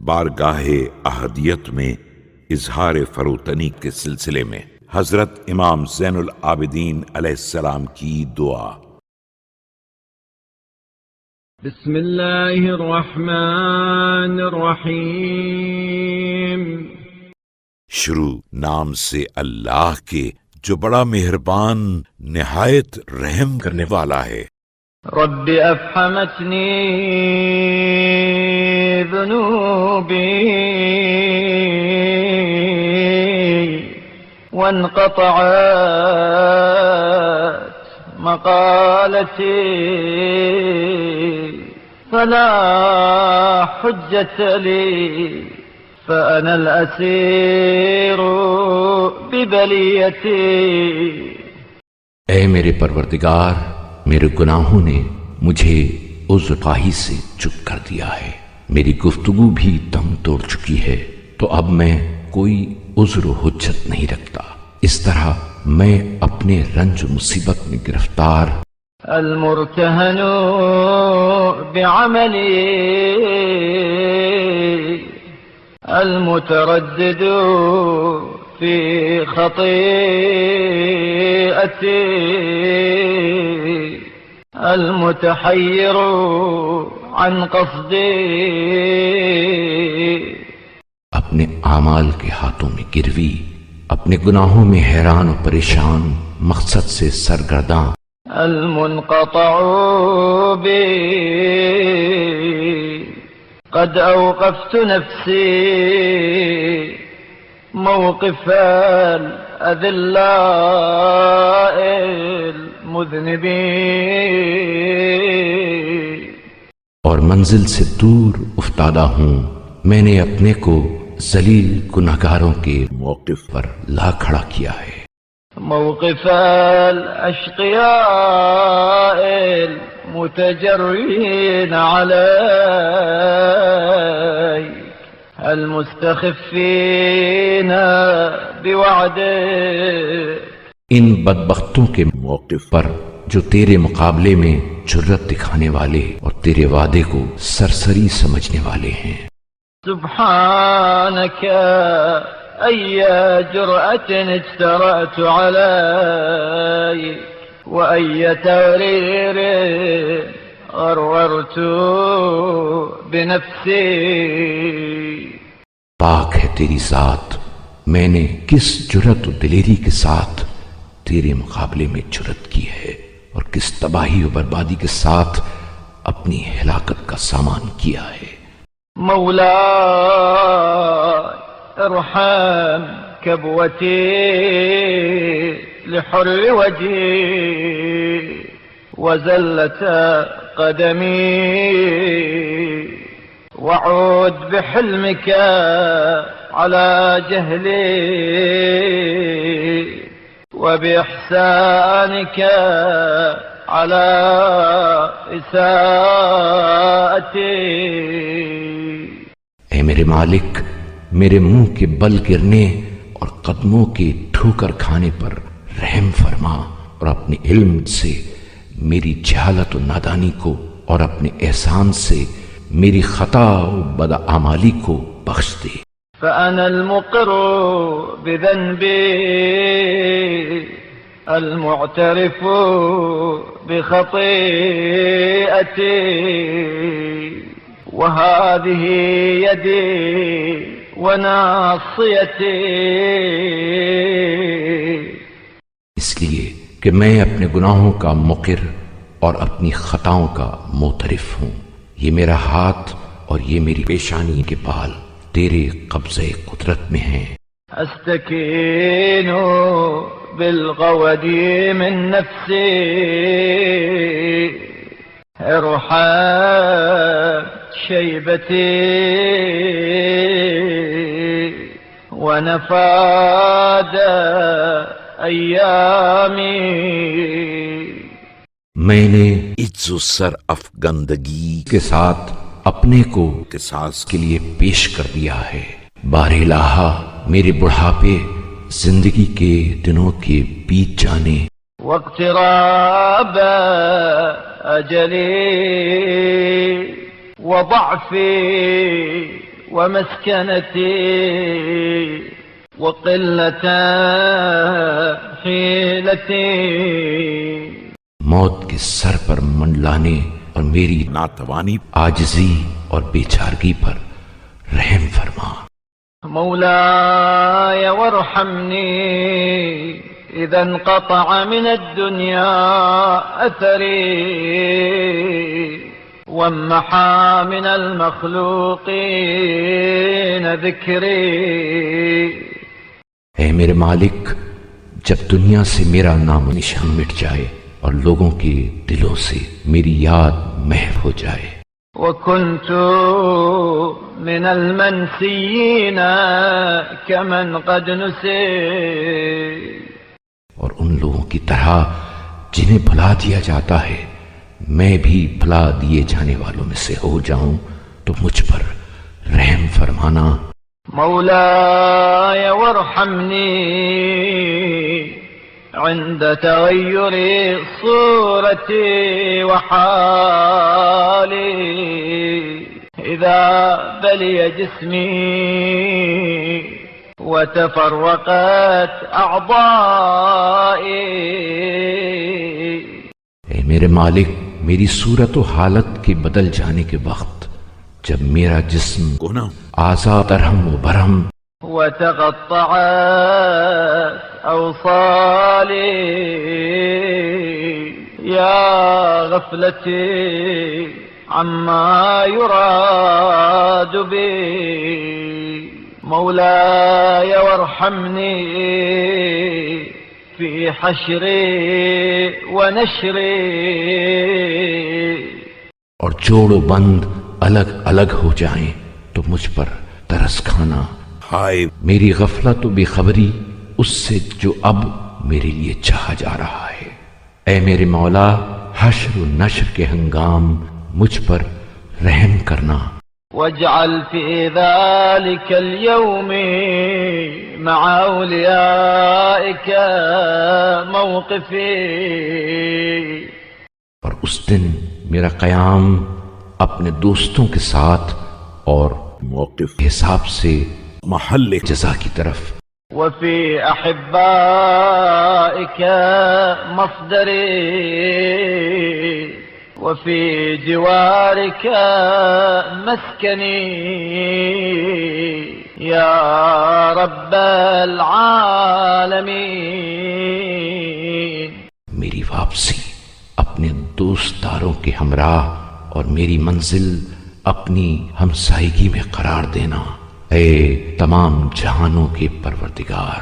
بارگاہ احدیت میں اظہار فروتنی کے سلسلے میں حضرت امام زین العابدین علیہ السلام کی دعا۔ بسم اللہ الرحمن الرحیم۔ شروع نام سے اللہ کے جو بڑا مہربان نہایت رحم کرنے والا ہے۔ رب افحمتنی ذنوبی وانقطعت مقالتی فلا حجة لي فأنا الأسير ببليتي۔ اے میرے پروردگار، میرے گناہوں نے مجھے عذر خواہی سے چپ کر دیا ہے، میری گفتگو بھی دم توڑ چکی ہے، تو اب میں کوئی عذر و حجت نہیں رکھتا، اس طرح میں اپنے رنج و مصیبت میں گرفتار المرتهن بعملي المتردد في خطيئتي المتحير عن قصدي۔ اپنے اعمال کے ہاتھوں میں گروی، اپنے گناہوں میں حیران و پریشان، مقصد سے سرگرداں، المنقطع بي قد أوقفت نفسي موقف الأذلاء المذنبين۔ اور منزل سے دور افتادہ ہوں، میں نے اپنے کو ذلیل گناہگاروں کے موقف پر لا کھڑا کیا ہے۔ موقف الأشقياء المتجرين عليك المستخفين بوعدك۔ ان بدبختوں کے موقف پر جو تیرے مقابلے میں جرت دکھانے والے اور تیرے وعدے کو سرسری سمجھنے والے ہیں۔ سبحانك أي جرأة اجترأت عليك وأي تورير غررت بنفسي۔ پاک ہے تیری ذات، میں نے کس جرت و دلیری کے ساتھ تیرے مقابلے میں جرت کی ہے، اور کس تباہی و بربادی کے ساتھ اپنی ہلاکت کا سامان کیا ہے۔ مولاي ارحم كبوتي لحر وجهي وزلة قدمي، وعود بحلمك على جهلي وبإحسانك على إساءتي۔ اے میرے مالک، میرے منہ کے بل گرنے اور قدموں کے ٹھوکر کھانے پر رحم فرما، اور اپنے علم سے میری جہالت و نادانی کو اور اپنے احسان سے میری خطا و بدعمالی کو بخش دے۔ فأنا المقر بذنبي المعترف بخطيئتي، وهذه يدي وناصيتي۔ اس لیے کہ میں اپنے گناہوں کا مقر اور اپنی خطاؤں کا معترف ہوں، یہ میرا ہاتھ اور یہ میری پیشانی کے بال تیرے قبضے قدرت میں ہیں۔ استکین بالغود من نفسی ارحم شیبتی ونفاد ایامی۔ میں نے عجز و سر افگندگی کے ساتھ اپنے کو قصاص کے لیے پیش کر دیا ہے۔ بار الہا میرے بڑھاپے زندگی کے دنوں کے بیت جانے واقتراب اجلی وضعفی ومسكنتي وقلة حيلتي. موت کے سر پر منڈلانے اور میری ناتوانی عاجزی اور بیچارگی پر رحم فرما. مولاي وارحمني إذا انقطع من الدنيا أثري وامحى من المخلوقين ذكري. اے میرے مالک، جب دنیا سے میرا نام و نشان مٹ جائے اور لوگوں کے دلوں سے میری یاد محو ہو جائے. وكنت من المنسيين كمن قد نسي. اور ان لوگوں کی طرح جنہیں بھلا دیا جاتا ہے میں بھی بھلا دیے جانے والوں میں سے ہو جاؤں تو مجھ پر رحم فرمانا. مولاي وارحمني عند تغير صورتي وحالي إذا بلي جسمي وتفرقت أعضائي. اے میرے مالک، میری صورت و حالت کے بدل جانے کے وقت جب میرا جسم گناہ اعضاء درہم و برہم وتقطعت أوصالي يا غفلتي عما يراد بي. مولاي وارحمني في حشري ونشري. اور جوڑ و بند الگ الگ ہو جائیں تو مجھ پر ترس کھانا. ہائے میری غفلت و بے خبری اس سے جو اب میرے لیے چاہا جا رہا ہے. اے میرے مولا، حشر و نشر کے ہنگام مجھ پر رحم کرنا. واجعل في ذلك اليوم مع أوليائك موقفي. اور اس دن میرا قیام اپنے دوستوں کے ساتھ اور موقف حساب سے محل جزا کی طرف. وفي أحبائك مصدري وفي جوارك مسكني يا رب العالمين. میری واپسی اپنے دوست داروں کے ہمراہ اور میری منزل اپنی ہمسائیگی میں قرار دینا. اے تمام جہانوں کے پروردگار.